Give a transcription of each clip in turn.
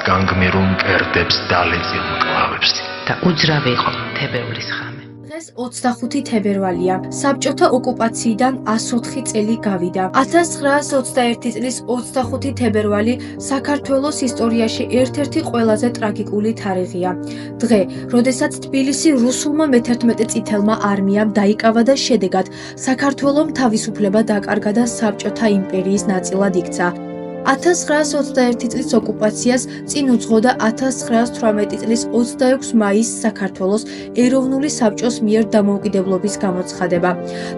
განგმირულ მკერდებს დალეწილ მკლავებს და უძრავი იყო თებერვლის ხამე. დღეს 25 თებერვალია. საბჭოთა ოკუპაციიდან 104 წელი გავიდა. 1921 წლის 25 თებერვალი საქართველოს ისტორიაში ერთ-ერთი ყველაზე ტრაგიკული თარიღია. დღე, როდესაც თბილისი რუსულმა მე-11 წითელმა არმიამ დაიკავა და შედეგად საქართველომ თავისუფლება დაკარგა და საბჭოთა იმპერიის ნაწილად იქცა. 1921 წლის ოკუპაციას წინ უძღოდა 1918 წლის 26 მაისს საქართველოს ეროვნული საბჭოს მიერ დამოუკიდებლობის გამოცხადება.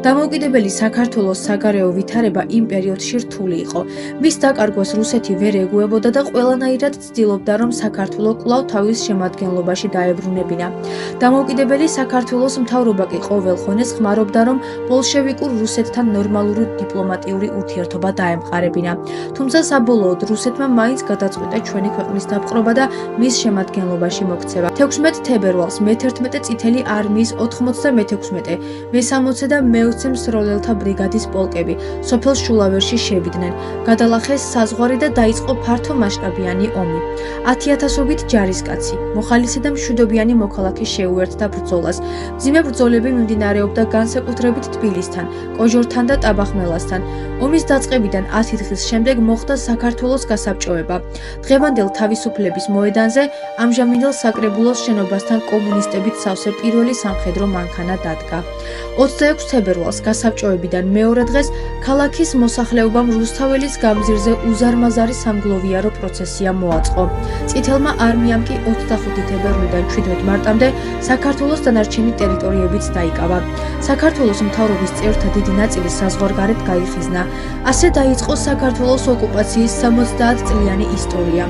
დამოუკიდებელი საქართველოს საგარეო ვითარება იმ პერიოდში რთული იყო. მის დაკარგვას რუსეთი ვერ ეგუებოდა და ყველანაირად ცდილობდა, რომ საქართველო კვლავ თავის შემადგენლობაში დაებრუნებინა. დამოუკიდებელი საქართველოს მთავრობა კი ყოველ ხონეს ხმარობდა, რომ ბოლშევიკურ რუსეთთან ნორმალური დიპლომატიური ურთიერთობა დაემყარებინა. თუმცა საბოლოოდ რუსეთმა მაინც გადაწყვიტა ჩვენი ქვეყნის დაპყრობა და მის შემადგენლობაში მოქცევა. 16 თებერვალს მე-11 წითელი არმიის 96, მე-60 და მე-20 მსროლელთა ბრიგადის პოლკები სოფელ შულავერში შევიდნენ. გადალახეს საზღვარი და დაიწყო ფართო მასშტაბიანი ომი. 10,000-ობით ჯარისკაცი, მოხალისე და მშვიდობიანი მოქალაქე შეუერთდა ბრძოლას. მძიმე ბრძოლები მიმდინარეობდა განსაკუთრებით თბილისთან, კოჟორთან და ტაბახმელასთან. ომის დაწყებიდან 10 დღის შემდეგ მოხდა საქართველოს გასაბჭოება. დღევანდელ თავისუფლების მოედანზე ამჟამინდელ საკრებულოს შენობასთან კომუნისტებით სავსე პირველი სამხედრო მანქანა დადგა. 26 თებერვალს გასაბჭოებიდან მეორე დღეს ქალაქის მოსახლეობამ რუსთაველის გამზირზე უზარმაზარი სამგლოვიარო პროცესია მოაწყო. წითელმა არმიამ კი 25 თებერვლიდან 17 მარტამდე საქართველოს დანარჩენი ტერიტორიებიც დაიკავა. საქართველოს მთავრობის წევრთა დიდი ნაწილი საზღვარგარეთ გაიხიზნა. ასე დაიწყო საქართველოს ოკუპაციის 70 წლიანი ისტორია.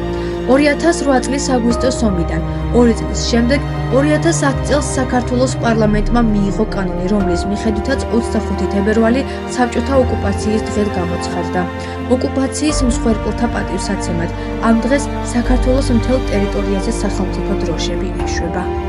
2008 წლის აგვისტოს ომიდან 2 წლის შემდეგ 2010 წელს საქართველოს პარლამენტმა მიიღო კანონი, რომლის მიხედვითაც 25 თებერვალი საბჭოთა ოკუპაციის დღედ გამოცხადდა. ოკუპაციის მსხვერპლთა პატივსაცემად ამ დღეს საქართველოს მთელ ტერიტორიაზე სახელმწიფო დროშები ეშვება.